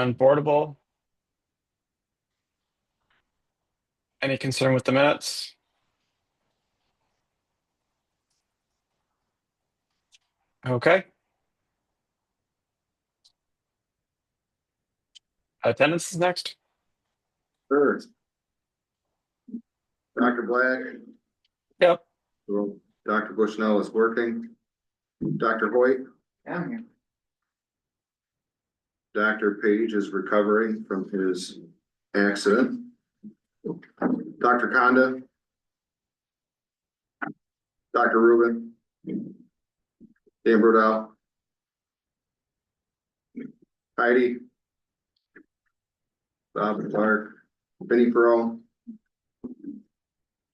unboardable. Any concern with the minutes? Okay. Attendance is next. Sure. Dr. Black. Yep. Dr. Bushnell is working. Dr. Hoyt. I'm here. Dr. Page is recovering from his accident. Dr. Conda. Dr. Rubin. Dan Brodell. Heidi. Bob Clark. Benny Pearl.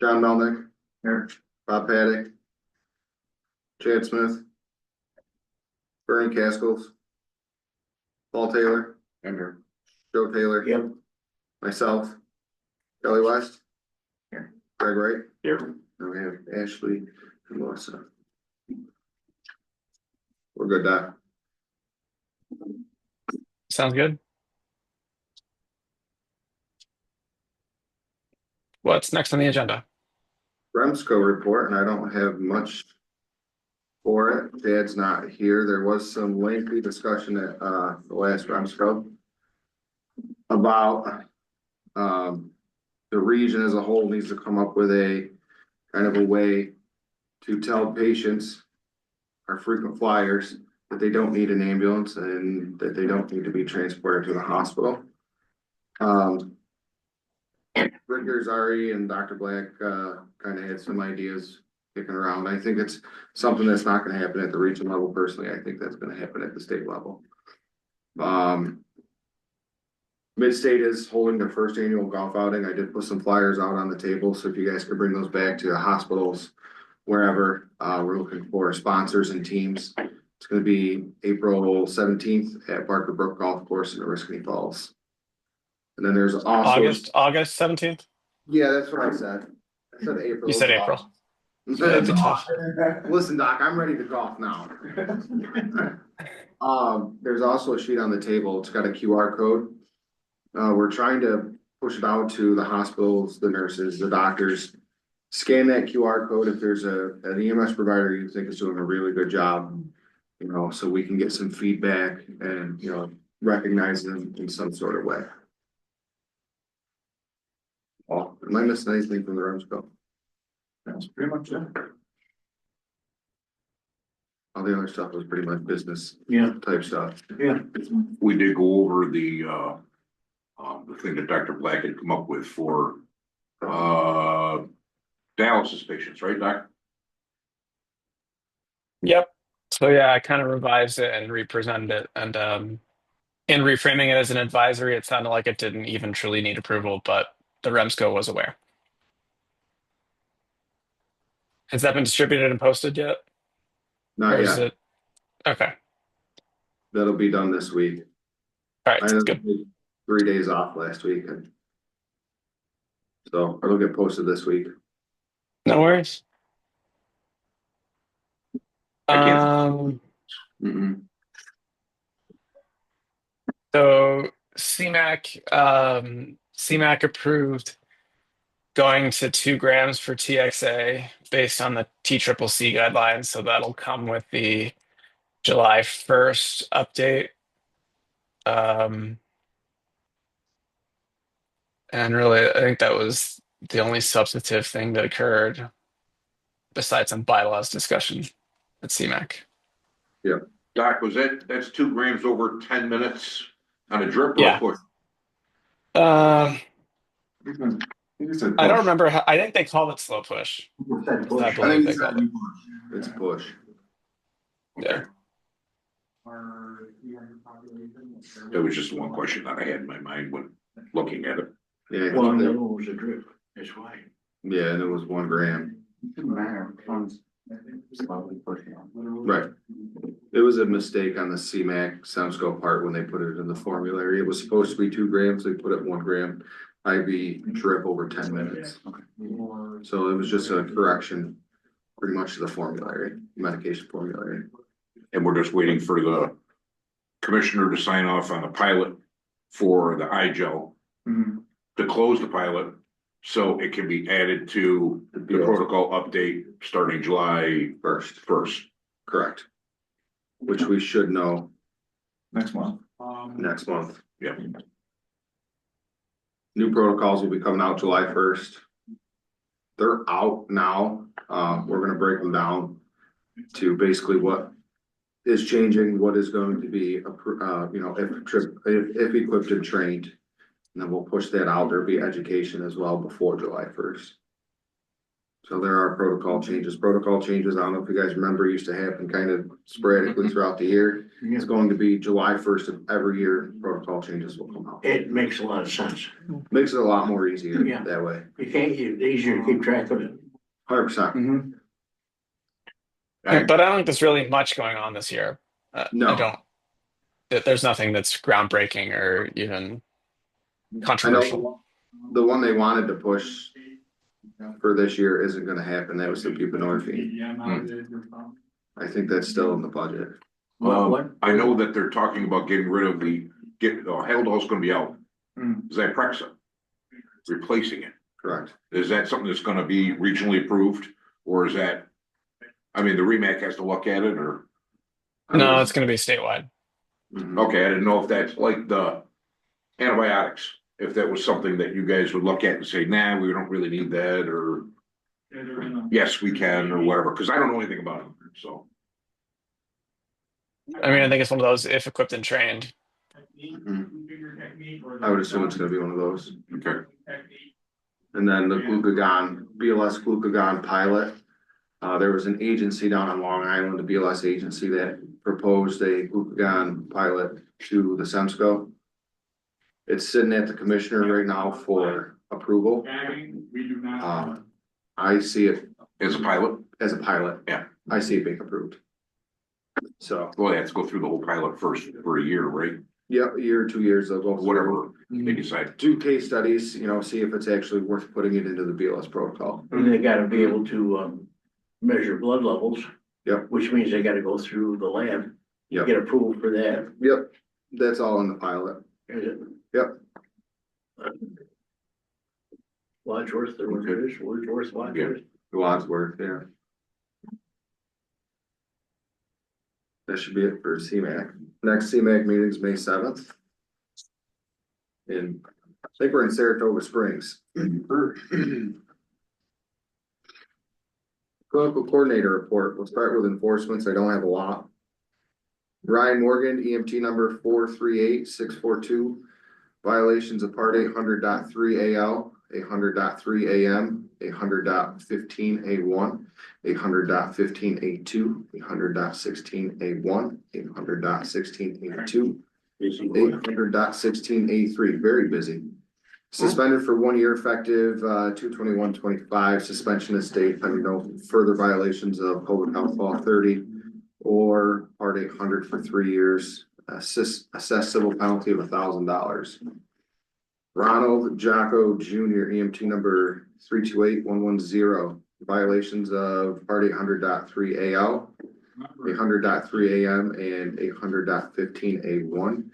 John Melnick. Here. Bob Paddock. Chad Smith. Bernie Caskles. Paul Taylor. Here. Joe Taylor. Yep. Myself. Kelly West. Here. Greg Wright. Here. And we have Ashley and Melissa. We're good, Doc. Sounds good. What's next on the agenda? Remsco report, and I don't have much for it. Dad's not here. There was some lengthy discussion at the last Remsco about the region as a whole needs to come up with a kind of a way to tell patients, our frequent flyers, that they don't need an ambulance and that they don't need to be transported to the hospital. Rick Zari and Dr. Black kind of had some ideas kicking around. I think it's something that's not going to happen at the region level. Personally, I think that's going to happen at the state level. Midstate is holding their first annual golf outing. I did put some flyers out on the table, so if you guys could bring those back to the hospitals, wherever. We're looking for sponsors and teams. It's going to be April 17th at Barker Brook Golf Course in Oriskany Falls. And then there's also August 17th. Yeah, that's what I said. I said April. You said April. That'd be tough. Listen, Doc, I'm ready to golf now. There's also a sheet on the table. It's got a QR code. We're trying to push it out to the hospitals, the nurses, the doctors. Scan that QR code if there's an EMS provider you think is doing a really good job, so we can get some feedback and, recognize them in some sort of way. Oh, am I missing anything from the Remsco? That's pretty much it. All the other stuff was pretty much business. Yeah. Type stuff. Yeah. We did go over the thing that Dr. Black had come up with for dialysis patients, right, Doc? Yep. So yeah, I kind of revised it and represented it, and in reframing it as an advisory, it sounded like it didn't even truly need approval, but the Remsco was aware. Has that been distributed and posted yet? Not Or is yet. it? Okay. That'll be done this week. All right. I Good. had 3 days off last week, and so it'll get posted this week. No worries. I So CMAC approved going to 2 grams for TXA based on the TCCC guidelines. So that'll come with the July 1st update. And really, I think that was the only substantive thing that occurred besides some bylaws discussion at CMAC. Doc, that's 2 grams over 10 minutes on a drip or Yeah. a push? I don't remember how, I think they called it slow push. I believe they called it. It's a push. Yeah. That was just one question that I had in my mind when looking at it. Yeah, Well, the other one was a drip. That's why. yeah, and it was 1 gram. It didn't matter. Slowly pushing on. Right. It was a mistake on the CMAC Soundscope part when they put it in the formulary. It was supposed to be 2 grams. They put it 1 gram IV drip over 10 minutes. So it was just a correction pretty much to the formulary, medication formulary. And we're just waiting for the commissioner to sign off on a pilot for the eye gel Mhm. to close the pilot. So it can be added to the protocol update starting July first. Correct. Which we should know Next month. next month. Yeah. New protocols will be coming out July 1st. They're out now. We're gonna break them down to basically what is changing, what is going to be, if equipped and trained. And then we'll push that out. There'll be education as well before July 1st. So there are protocol changes. Protocol changes, I don't know if you guys remember, used to happen kind of sporadically throughout the year. It's going to be July 1st of every year, protocol changes will come out. It makes a lot of sense. Makes it a lot more easier Yeah. that way. You can't, it's easier to keep track of it. 100%. Mhm. But I don't think there's really much going on this year. No. I don't. There's nothing that's groundbreaking or even I controversial. know the one they wanted to push for this year isn't gonna happen. That was the buprenorphine. I think that's still in the budget. What? I know that they're talking about getting rid of Haldol's gonna be out. Mm. Zyprexa, replacing it. Correct. Is that something that's gonna be regionally approved, or is that, I mean, the REMAC has to look at it, or, No, it's going to be statewide. Mhm. okay, I didn't know if that's like the antibiotics, if that was something that you guys would look at and say, nah, we don't really need that, or yes, we can, or whatever, because I don't know anything about it, so. I mean, I think it's one of those if equipped and trained. I would assume it's gonna be one of those. Okay. And then the glucagon, BLS glucagon pilot. There was an agency down on Long Island, a BLS agency that proposed a glucagon pilot to the SEMSCO. It's sitting at the commissioner right now for approval. I see it As a pilot, as a pilot. Yeah. I see it being approved. So, well, they have to go through the whole pilot first for a year, right? yep, a year, 2 years, they'll go through. Whatever they decide. Do case studies, see if it's actually worth putting it into the BLS protocol. And they gotta be able to, measure blood levels. Yep. Which means they gotta go through the lab. Yep. Get approval for that. Yep, that's all in the pilot. Is it? Yep. Wadsworth, there was Wadsworth. Wadsworth, yeah. That should be it for CMAC. Next CMAC meeting is May 7th. And I think we're in Saratoga Springs. Clinical coordinator report. We'll start with enforcements. I don't have a lot. Ryan Morgan, EMT number 438642. Violations of part 800.3 AL, 800.3 AM, 800.15 A1, 800.15 A2, 800.16 A1, 800.16 A2, 800.16 A3. Very busy. Suspended for 1 year effective 2/21/25. Suspension is state pending no further violations of Public Health Law 30 or Part 800 for 3 years. Assess civil penalty of $1,000. Ronald Jocko Jr., EMT number 328110. Violations of Part 800.3 AL, 800.3 AM, and 800.15 A1.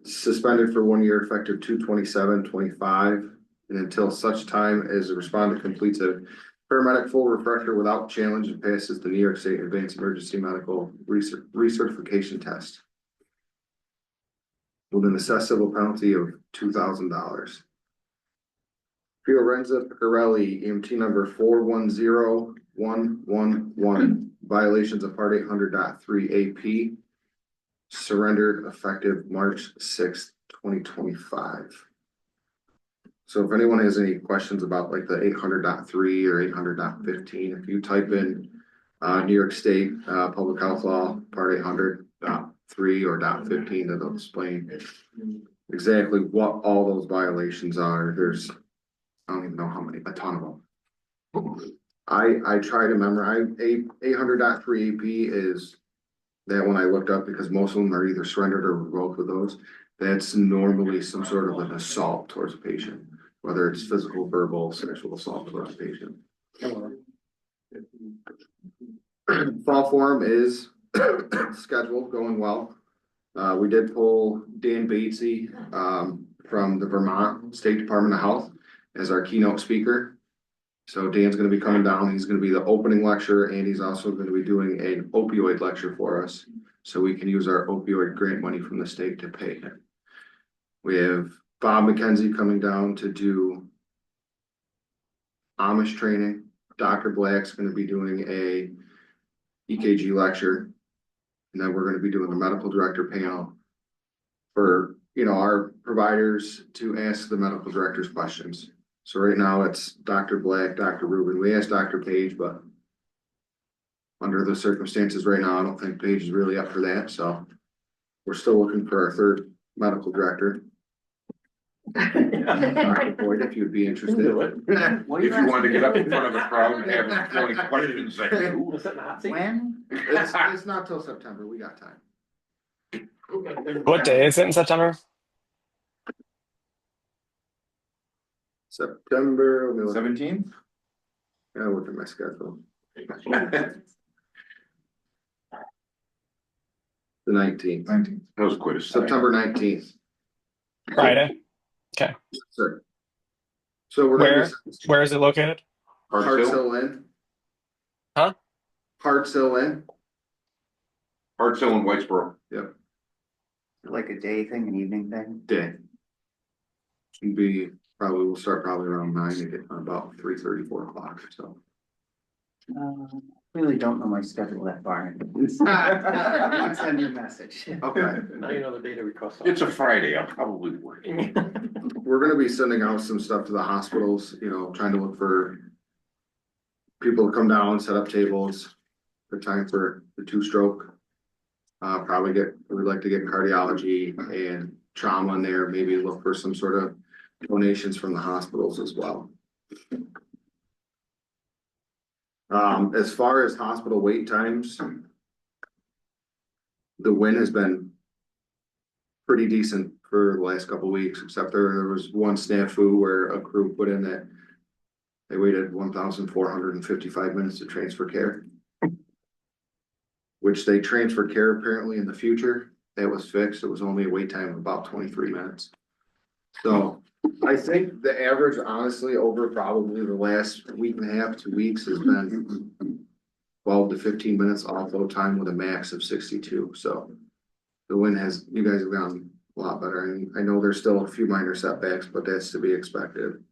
Suspended for 1 year effective 2/27/25 and until such time as the respondent completes a paramedic full refresher without challenge and passes the New York State Advanced Emergency Medical Recertification Test. With an assessed civil penalty of $2,000. Fiorenza Pirelli, EMT number 410111. Violations of Part 800.3 AP. Surrendered effective March 6th, 2025. So if anyone has any questions about like the 800.3 or 800.15, if you type in New York State Public Health Law Part 800.3 or .15, it'll explain exactly what all those violations are. There's, I don't even know how many, a ton of them. I try to memorize 800.3 AP is that one I looked up because most of them are either surrendered or revoked with those. That's normally some sort of an assault towards a patient, whether it's physical, verbal, sexual assault towards a patient. Fall forum is scheduled, going well. We did pull Dan Batesy, from the Vermont State Department of Health as our keynote speaker. So Dan's gonna be coming down, he's gonna be the opening lecture, and he's also gonna be doing an opioid lecture for us. So we can use our opioid grant money from the state to pay it. We have Bob McKenzie coming down to do Amish training. Dr. Black's gonna be doing a EKG lecture. And then we're gonna be doing the medical director panel for, our providers to ask the medical directors questions. So right now it's Dr. Black, Dr. Rubin. We asked Dr. Page, but under the circumstances right now, I don't think Page is really up for that, so we're still looking for our third medical director. Dr. Boyd, if you'd be interested. Do it. If you wanted to get up in front of a crowd and have them throwing questions at you. When? It's not till September, we got time. What day is it in September? September, let me look. 17th? I look at my schedule. The 19th, 19th. That was quite a step. September 19th, Friday? sir. So we're gonna be Where is it located? Harts Hill Inn. Huh? Harts Hill Inn, Hartsville and Whitesboro. Like a day thing, an evening thing? day. We'll start probably around 9 and get about 3:30, 4 o'clock, so. Really don't know my schedule that far. Send me a message. Okay, Now you know the data we crossed. It's a Friday, I'm probably working. we're gonna be sending out some stuff to the hospitals, trying to look for people to come down, set up tables, the time for the 2-stroke. We'd like to get cardiology and trauma in there, maybe look for some sort of donations from the hospitals as well. As far as hospital wait times, the win has been pretty decent for the last couple of weeks, except there was one snafu where a crew put in that they waited 1,455 minutes to transfer care. Which they transfer care apparently in the future. That was fixed. It was only a wait time of about 23 minutes. So I think the average, honestly, over probably the last week and a half, 2 weeks has been 12 to 15 minutes offload time with a max of 62. So the win you guys have gone a lot better. And I know there's still a few minor setbacks, but that's to be expected.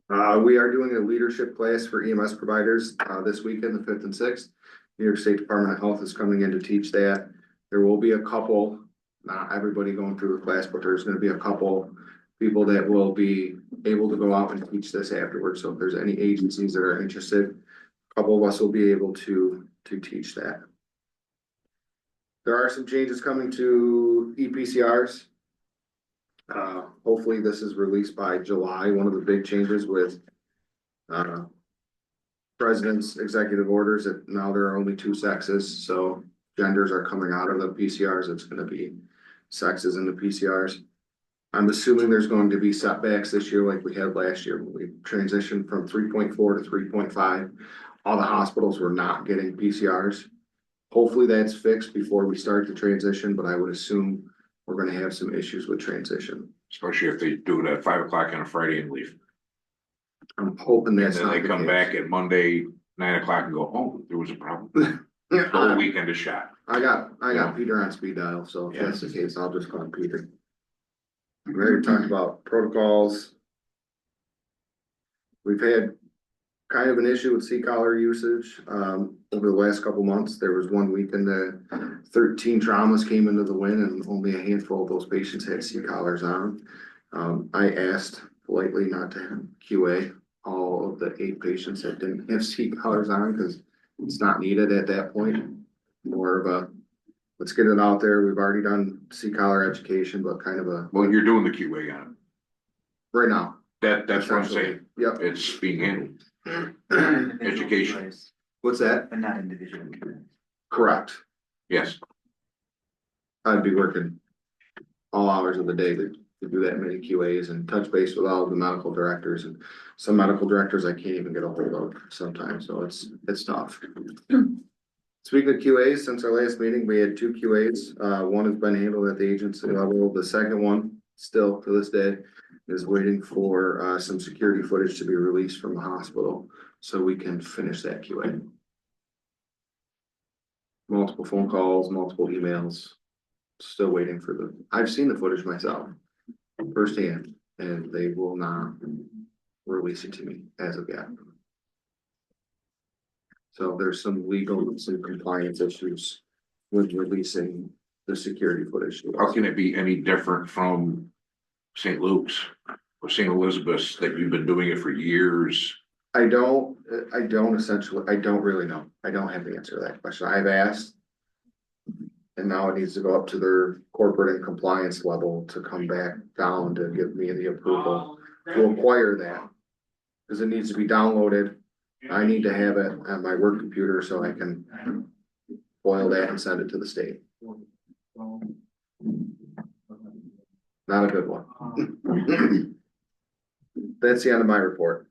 We are doing a leadership class for EMS providers, this weekend, the 5th and 6th. New York State Department of Health is coming in to teach that. There will be a couple, not everybody going through the class, but there's gonna be a couple people that will be able to go out and teach this afterwards. So if there's any agencies that are interested, a couple of us will be able to teach that. There are some changes coming to EPCRs. Hopefully this is released by July. One of the big changes with president's executive orders that now there are only 2 sexes, so genders are coming out of the PCRs. It's gonna be sexes in the PCRs. I'm assuming there's going to be setbacks this year like we had last year when we transitioned from 3.4 to 3.5. All the hospitals were not getting PCRs. Hopefully that's fixed before we start the transition, but I would assume we're gonna have some issues with transition. Especially if they do it at 5 o'clock on a Friday and leave. I'm hoping And that's then not they the come case. back at Monday, 9 o'clock and go, oh, there was a problem. The whole weekend is shot. I got Peter on speed dial, so if that's the case, I'll just call Peter. We already talked about protocols. We've had kind of an issue with C-collar usage, over the last couple months. There was one weekend that 13 traumas came into the win and only a handful of those patients had C-collars on. I asked politely not to QA all of the 8 patients that didn't have C-collars on, because it's not needed at that point. More of a, let's get it out there. We've already done C-collar education, but kind of a, Well, you're doing the QA on right now. it. That's what I'm saying. Yep. It's being handled. Individual Education. place, What's that? But not individual. Correct. Yes. I'd be working all hours of the day to do that many QAs and touch base with all of the medical directors, and some medical directors I can't even get a hold of sometimes, so it's tough. It's Speaking of QAs, since our last meeting, we had two QAs. One has been handled at the agency level. The second one, still to this day, is waiting for some security footage to be released from the hospital so we can finish that QA. Multiple phone calls, multiple emails, still waiting for I've seen the footage myself firsthand, and they will not release it to me as of yet. So there's some legal and some compliance issues with releasing the security footage. How can it be any different from St. Luke's or St. Elizabeth's that you've been doing it for years? I don't essentially, I don't really know. I don't have the answer to that question. I've asked. And now it needs to go up to their corporate and compliance level to come back down to give me the approval to acquire that. Cause it needs to be downloaded. I need to have it on my work computer so I can boil that and send it to the state. Not a good one. That's the end of my report.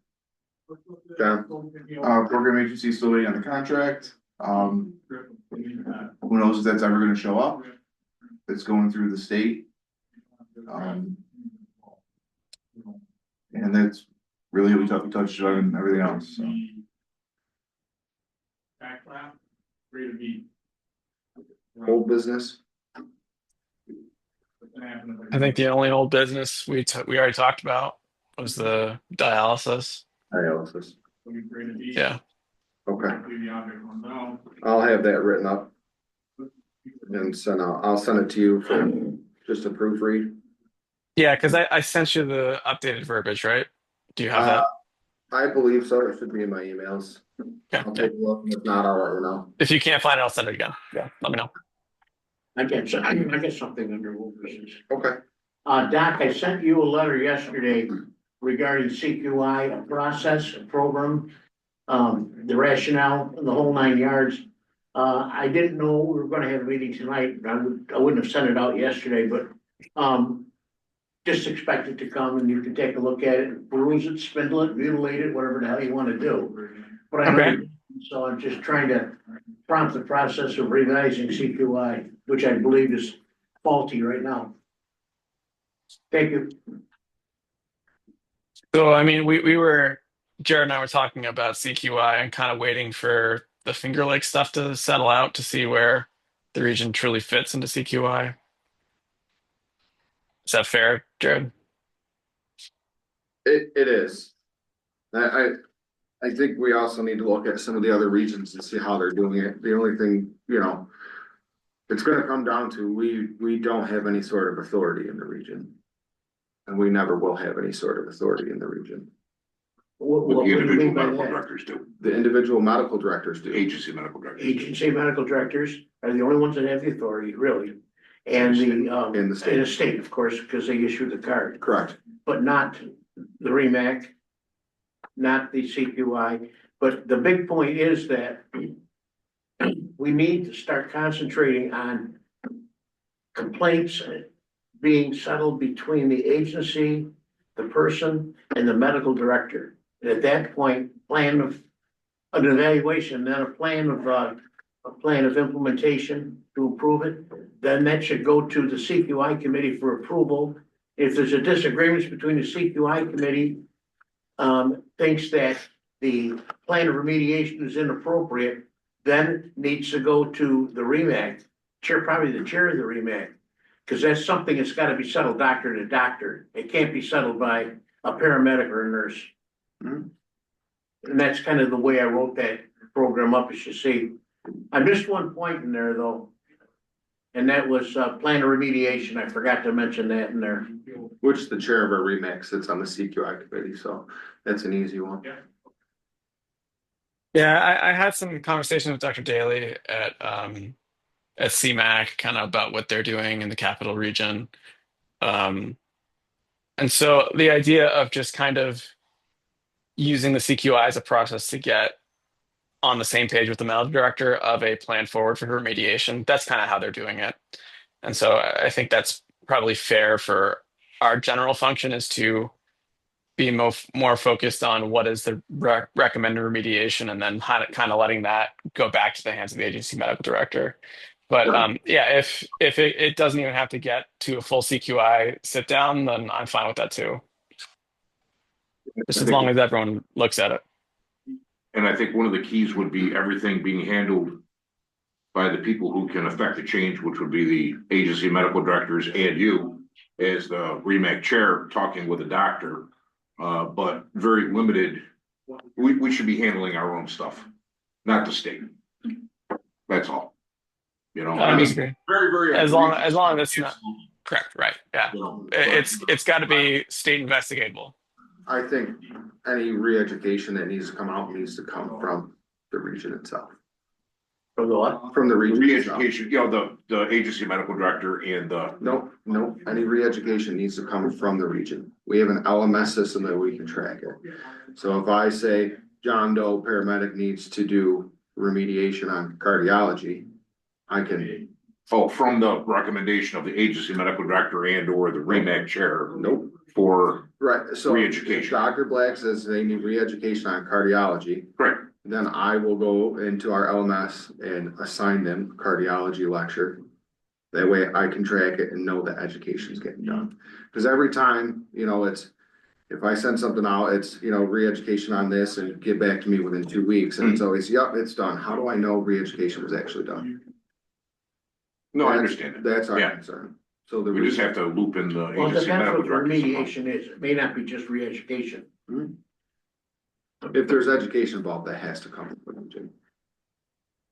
John? Program agency still waiting on the contract. Who knows if that's ever gonna show up? It's going through the state. And that's really we touched on everything else, so. Old business? I think the only old business we already talked about was the dialysis. Dialysis. Yeah. Okay. I'll have that written up. And send I'll send it to you for just a proofread. Yeah, because I sent you the updated verbiage, right? Do you have that? I believe so. It should be in my emails. Yeah. I'll take a look. If not, I'll let you know. If you can't find it, I'll send it again. Yeah, let me know. I get something under old business. Okay. Doc, I sent you a letter yesterday regarding CQI, a process, a program, the rationale, and the whole 9 yards. I didn't know we were gonna have a meeting tonight. I wouldn't have sent it out yesterday, but, just expect it to come and you can take a look at it, peruse it, spindle it, mutilate it, whatever the hell you wanna do. But I know, Okay. so I'm just trying to prompt the process of revising CQI, which I believe is faulty right now. Thank you. So, I mean, Jared and I were talking about CQI and kind of waiting for the Finger Lake stuff to settle out to see where the region truly fits into CQI. Is that fair, Jared? It is. I think we also need to look at some of the other regions and see how they're doing it. The only thing, it's gonna come down to, we don't have any sort of authority in the region. And we never will have any sort of authority in the region. What The do you individual mean by medical that? directors do, The individual medical directors the do. agency medical directors. Agency medical directors are the only ones that have the authority, really. And In the state. in the state, of course, because they issue the card, Correct. but not the REMAC, not the CQI. But the big point is that we need to start concentrating on complaints being settled between the agency, the person, and the medical director. And at that point, an evaluation, then a plan of implementation to approve it. Then that should go to the CQI committee for approval. If there's a disagreement between the CQI committee, thinks that the plan of remediation is inappropriate, then needs to go to the REMAC, probably the chair of the REMAC. Cause that's something that's gotta be settled doctor to doctor. It can't be settled by a paramedic or a nurse. Mhm. And that's kind of the way I wrote that program up, as you see. I missed one point in there, though. And that was, plan of remediation. I forgot to mention that in there. Which the chair of our REMAX sits on the CQI committee, so that's an easy one. Yeah, I had some conversation with Dr. Daly at CMAC, kind of about what they're doing in the capital region. And so the idea of just kind of using the CQI as a process to get on the same page with the medical director of a plan forward for remediation, that's kind of how they're doing it. And so I think that's probably fair for our general function, is to be more focused on what is the recommended remediation, and then kind of letting that go back to the hands of the agency medical director. But yeah, if it doesn't even have to get to a full CQI sit down, then I'm fine with that too. Just I as long think, as everyone looks at it. and I think one of the keys would be everything being handled by the people who can affect the change, which would be the agency medical directors and you as the REMAC chair talking with the doctor. But very limited. We should be handling our own stuff, not the state. That's all. You know, I don't disagree. very As long egregious as it's stuff, not correct, right? Yeah, you know, it's got to be state investigatable. I think any re-education that needs to come out needs to come from the region itself, From the what? from the region itself. re-education, you know, the agency medical director and the, No, any re-education needs to come from the region. We have an LMS system that we can track it. So if I say John Doe paramedic needs to do remediation on cardiology, I can, from the recommendation of the agency medical director and or the REMAC chair nope, for right, so. Re-education. Dr. Black says they need re-education on cardiology. Right. Then I will go into our LMS and assign them cardiology lecture. That way I can track it and know that education's getting done. Cause every time, you know, it's, if I send something out, it's, you know, re-education on this and get back to me within 2 weeks. And it's always, yep, it's done. How do I know re-education was actually done? No, I understand it. That's our Yeah. concern. So the We just region, have to loop in the Well, it agency depends medical what the director. remediation is. It may not be just re-education. if there's education involved, that has to come from the region.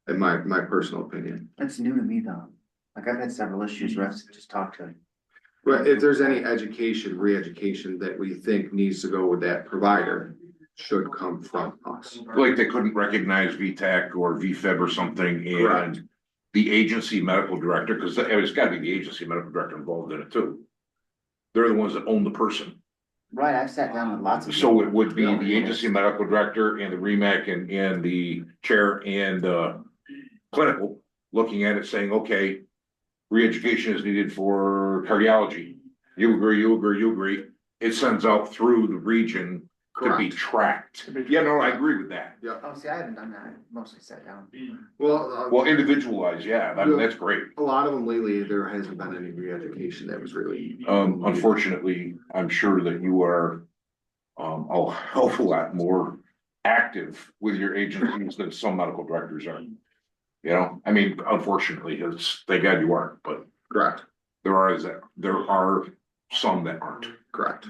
In my personal opinion. That's new to me though. Like I've had several issues where I've just talked to. But if there's any education, re-education that we think needs to go with that provider, should come from us. Like they couldn't recognize VTAC or VFib or something Correct. and the agency medical director, because it's gotta be the agency medical director involved in it too. They're the ones that own the person. Right, I've sat down with lots of. So it would be the agency medical director and the REMAC and the chair and clinical looking at it saying, okay, re-education is needed for cardiology. You agree, you agree, you agree. It sends out through the region to be Correct. tracked. Yeah, no, I agree with that. Oh, see, I haven't done that. I mostly sat down. Well, individualized, yeah, I mean, that's great. a lot of them lately, there hasn't been any re-education that was really. Unfortunately, I'm sure that you are a hell of a lot more active with your agencies than some medical directors are. You know, I mean, unfortunately, it's, thank God you aren't, but Correct, there are some that aren't. correct.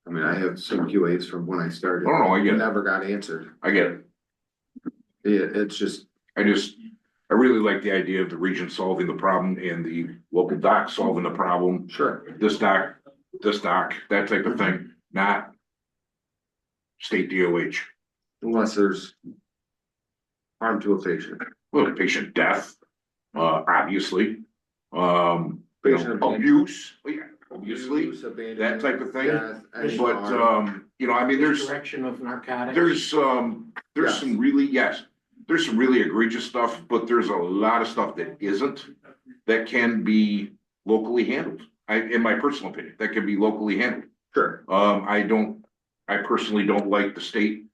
I mean, I have some QAs from when I started. Oh, no, I get it. Never got answered. I get it. It's just, I really like the idea of the region solving the problem and the local doc solving the problem. sure, This doc, that type of thing, not state DOH. unless there's harm to a patient. Well, patient death, obviously, Patient abuse, yeah, obviously, Abuse, abandonment, that type of thing. death, any But, harm. you know, I mean, there's Direction of narcotics. There's some really, yes, there's some really egregious stuff, but there's a lot of stuff that isn't, that can be locally handled. In my personal opinion, that can be locally handled. Sure, I personally don't like the state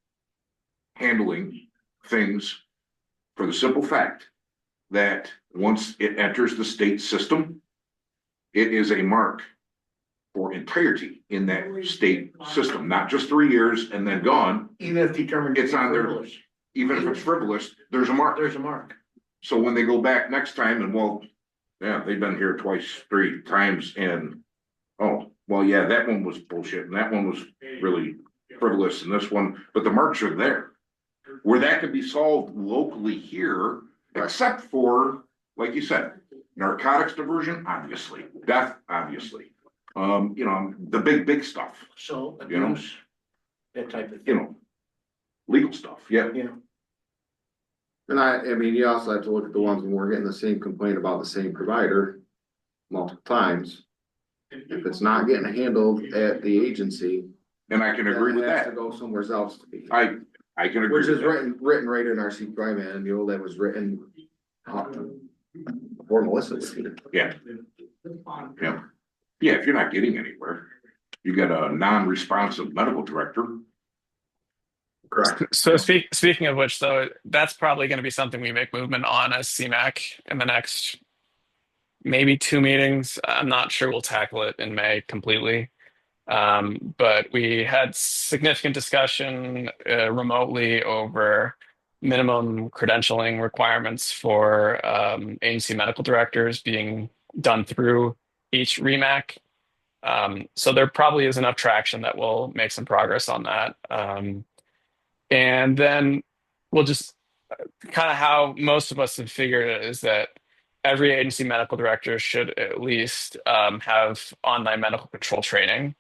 handling things for the simple fact that once it enters the state system, it is a mark for entirety in that state system, not just 3 years and then gone. Even if determined. to It's be on there. frivolous, Even if it's frivolous, there's a mark. There's a mark. So when they go back next time and well, yeah, they've been here twice, 3 times and, oh, well, yeah, that one was bullshit and that one was really frivolous and this one, but the marks are there. Where that could be solved locally here, except for, like you said, narcotics diversion, obviously, death, obviously. You know, the big stuff, So You know? abuse, that type of you thing. know, legal stuff, yeah. Yeah. and I mean, you also have to look at the ones when we're getting the same complaint about the same provider multiple times. If it's not getting handled at the agency. And I can agree with then it has that. to go somewhere else to be. I can agree Which with is that. written right in our CQI manual that was written. Before Melissa was here. Yeah. Yeah. Yeah, if you're not getting anywhere, you got a non-responsive medical director. Correct. So speaking of which, though, that's probably going to be something we make movement on as CMAC in the next maybe 2 meetings. I'm not sure we'll tackle it in May completely. But we had significant discussion remotely over minimum credentialing requirements for agency medical directors being done through each REMAC. So there probably is enough traction that we'll make some progress on that. And then we'll just kind of how most of us have figured it is that every agency medical director should at least have online medical control training.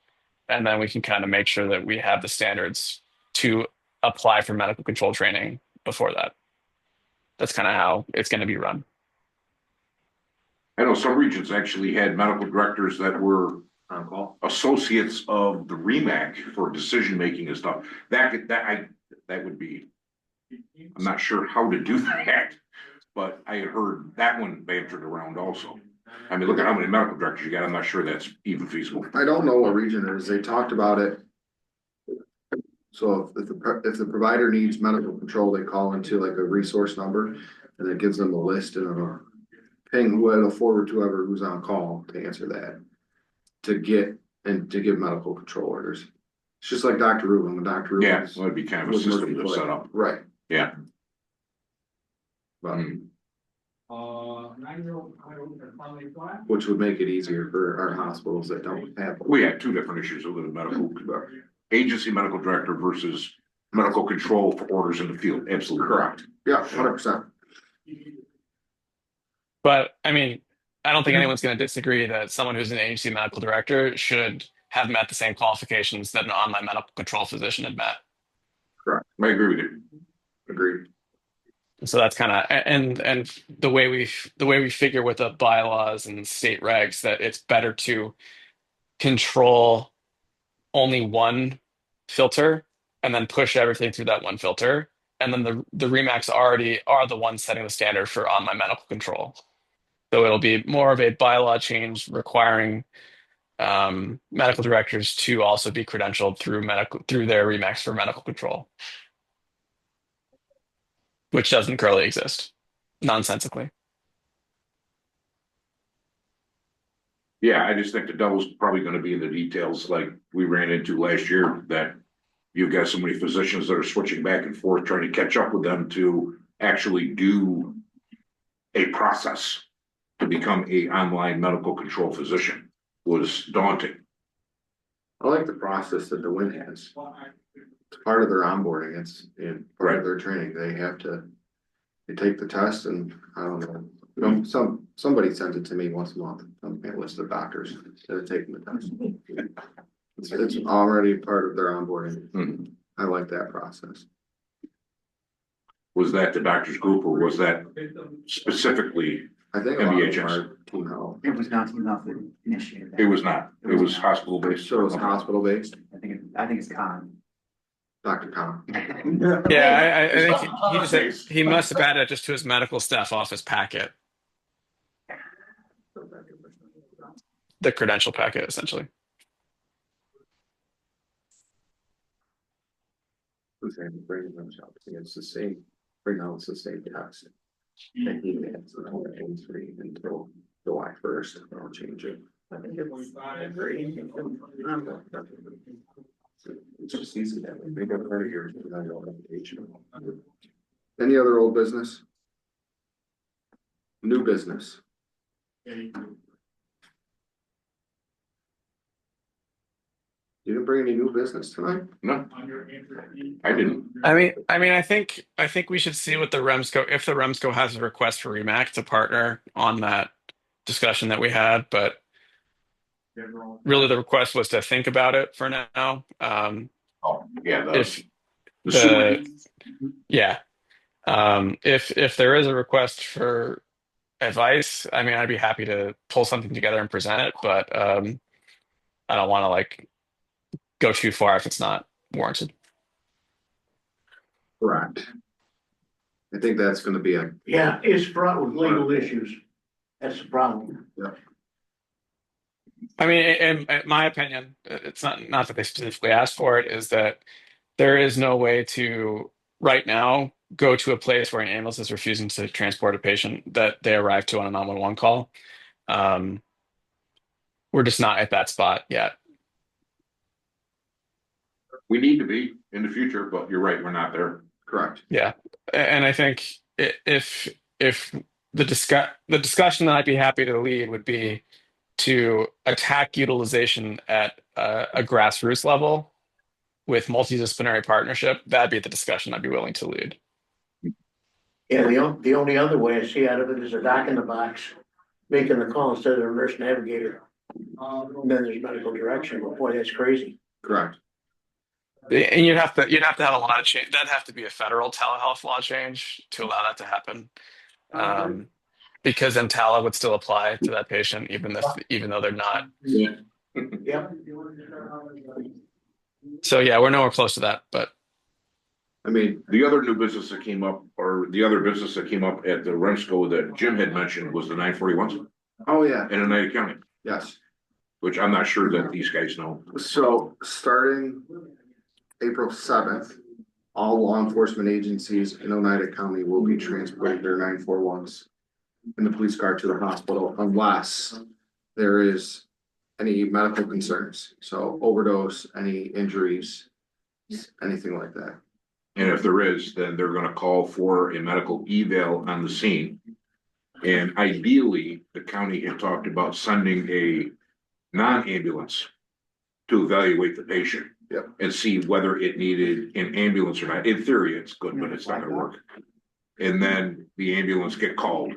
And then we can kind of make sure that we have the standards to apply for medical control training before that. That's kind of how it's going to be run. I know some regions actually had medical directors that were On call. associates of the REMAC for decision-making and stuff. That would be, I'm not sure how to do that, but I had heard that one bantered around also. I mean, look at how many medical directors you got. I'm not sure that's even feasible. I don't know what region it is. They talked about it. So if the provider needs medical control, they call into like a resource number and it gives them a list and a ping who it'll forward to whoever who's on call to answer that. To give medical control orders. It's just like Dr. Rubin, when Dr. Rubin. Yeah, well, it'd be kind of a system to set up. Right. Yeah. But, which would make it easier for our hospitals that don't have. We had two different issues with the medical, agency medical director versus medical control for orders in the field. Absolutely. Correct. Yeah, 100%. But I mean, I don't think anyone's going to disagree that someone who's an agency medical director should have met the same qualifications that an online medical control physician had met. Correct. I agree with you. Agreed. So that's kind of and the way we figure with the bylaws and state regs that it's better to control only one filter and then push everything through that one filter. And then the REMACs already are the ones setting the standard for online medical control. So it'll be more of a bylaw change requiring medical directors to also be credentialed through their REMACs for medical control, which doesn't currently exist, nonsensically. Yeah, I just think the devil's probably gonna be in the details like we ran into last year, that you've got so many physicians that are switching back and forth, trying to catch up with them to actually do a process to become a online medical control physician was daunting. I like the process that the WIN has. It's part of their onboarding. It's part of their training. They take the test and I don't know. Somebody sends it to me once a month. I'm a list of doctors that are taking the test. It's already part of their onboarding. Hmm. I like that process. Was that the doctor's group or was that specifically? I think a lot of them MBHS. are team health. It was not that initiated. It was not, it was hospital based. So it's hospital based, I think it's con. Dr. Khan. Yeah, I think he must have added it just to his medical staff office packet, the credential packet, essentially. It's the same, right now it's the same test. And he has the whole free until July 1st, I'll change it. I think it's just easy that way. They got part of yours. Any other old business? New business? You didn't bring any new business tonight? No, I didn't. I think we should see what the REMSCO, if the REMSCO has a request for REMAC to partner on that discussion that we had, but really the request was to think about it for now. Oh, yeah. If the sewer. yeah, if there is a request for advice, I mean, I'd be happy to pull something together and present it, but I don't want to like go too far if it's not warranted. Correct. I think that's gonna be a. Yeah, it's fraught with legal issues. That's the problem. Yeah. I mean, in my opinion, it's not that they specifically asked for it, is that there is no way to right now go to a place where an ambulance is refusing to transport a patient that they arrive to on a 911 call. Um, we're just not at that spot yet. We need to be in the future, but you're right, we're not there. Correct. Yeah, and I think if the discussion that I'd be happy to lead would be to attack utilization at a grassroots level with multidisciplinary partnership, that'd be the discussion I'd be willing to lead. Yeah, the only other way I see out of it is a doc in the box making the call instead of a nurse navigator. And then there's medical direction, but boy, that's crazy. Correct. And you'd have to have a lot of change. That'd have to be a federal telehealth law change to allow that to happen. Because EMTALA would still apply to that patient, even though they're not. Yeah. Yep. So yeah, we're nowhere close to that, but I mean, The other new business that came up, or the other business that came up at the Remsco that Jim had mentioned was the 941s oh yeah, in Oneida County, yes. which I'm not sure that these guys know. So starting April 7th, all law enforcement agencies in Oneida County will be transporting their 941s in the police car to the hospital unless there is any medical concerns. So overdose, any injuries, anything like that. And if there is, then they're gonna call for a medical eval on the scene. And ideally, the county had talked about sending a non-ambulance to evaluate the patient. Yep. And see whether it needed an ambulance or not. In theory, it's good, but it's not gonna work. And then the ambulance get called.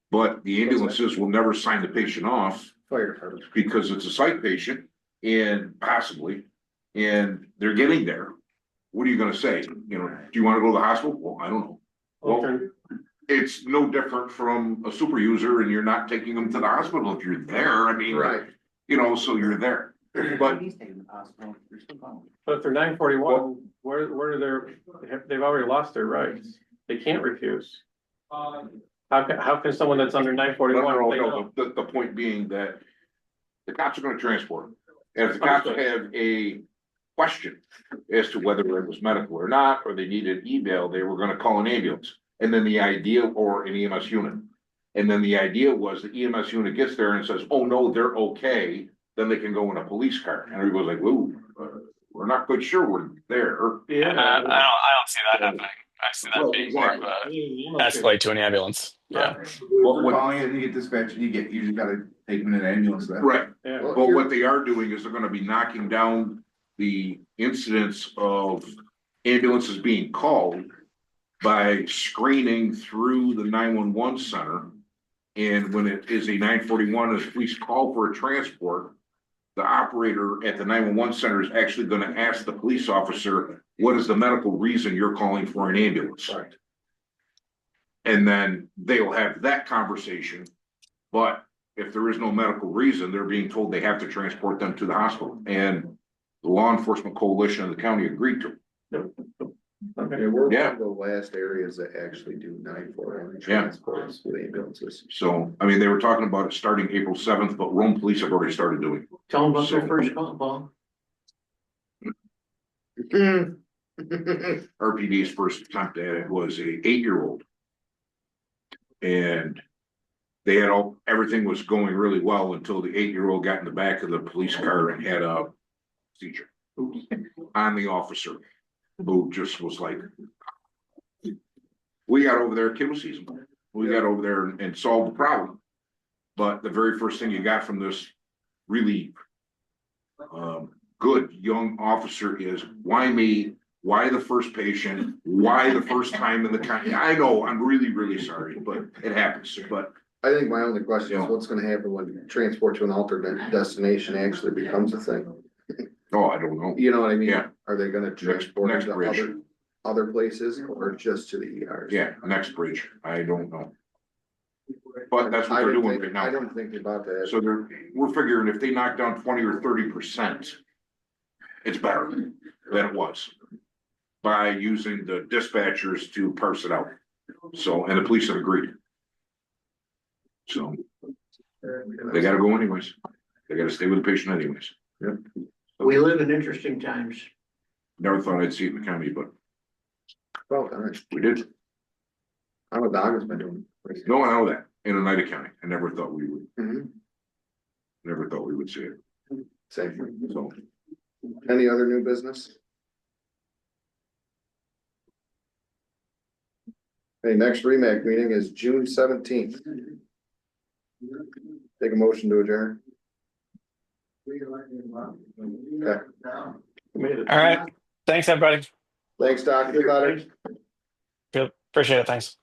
But the ambulances will never sign the patient off Fire department. because it's a psych patient and possibly, and they're getting there. What are you gonna say? You know, do you wanna go to the hospital? Well, I don't know. Well, it's no different from a super user and you're not taking them to the hospital if you're there. I mean, Right. you know, so you're there. But He's taking the hospital, you're still going. But if they're 941, where are they've already lost their rights. They can't refuse. How can someone that's under 941 say no? The point being that the cops are gonna transport them. And if the cops have a question as to whether it was medical or not, or they needed eval, they were gonna call an ambulance. And then the idea, or an EMS unit. And then the idea was the EMS unit gets there and says, oh no, they're okay. Then they can go in a police car. And everybody's like, ooh, we're not quite sure we're there. I don't see that happening. I see that being more of a escalate to an ambulance. Yeah. Well, we're calling it, and you get dispatched, you just gotta take them in an ambulance then. Right. Yeah. Well, But what they are doing is they're gonna be knocking down the incidence of ambulances being called by screening through the 911 center. And when it is a 941, as police call for a transport, the operator at the 911 center is actually gonna ask the police officer, what is the medical reason you're calling for an ambulance? Correct. And then they'll have that conversation. But if there is no medical reason, they're being told they have to transport them to the hospital. And the law enforcement coalition of the county agreed to. Yeah, we're one Yeah. of the last areas that actually do 941 Yeah. transports with ambulances. So, I mean, they were talking about it starting April 7th, but Rome Police have already started doing it. Tell them about their first call, Paul. RPD's first attempt at it was a 8-year-old. And they had everything was going really well until the 8-year-old got in the back of the police car and had a seizure on the officer, who just was like, we got over there, kid was seasonal. We got over there and solved the problem. But the very first thing you got from this really good young officer is, why me? Why the first patient? Why the first time in the county? I know, I'm really, really sorry, but it happens. But I think my only question Yeah. is what's gonna happen when transport to an alternate destination actually becomes a thing? oh, I don't know. You know what I mean? Yeah. Are they gonna transport next to bridge. other places or just to the ERs? Yeah, next bridge. I don't know. But that's what I they're didn't doing think, right I now. didn't think about that. So we're figuring if they knock down 20 or 30%, it's better than it was by using the dispatchers to parse it out. So, and the police have agreed. So they gotta go anyways. They gotta stay with the patient anyways. We live in interesting times. Never thought I'd see it in the county, but Well, all right. we did. I'm a dog has been doing. No, I know that, in Oneida County. I never thought we would, Mhm. see it, Same. so. Any other new business? Okay, next REMAC meeting is June 17th. Take a motion to adjourn. Okay, Made it. All right. Thanks, everybody. thanks, Doc. Good letter. Appreciate it. Thanks.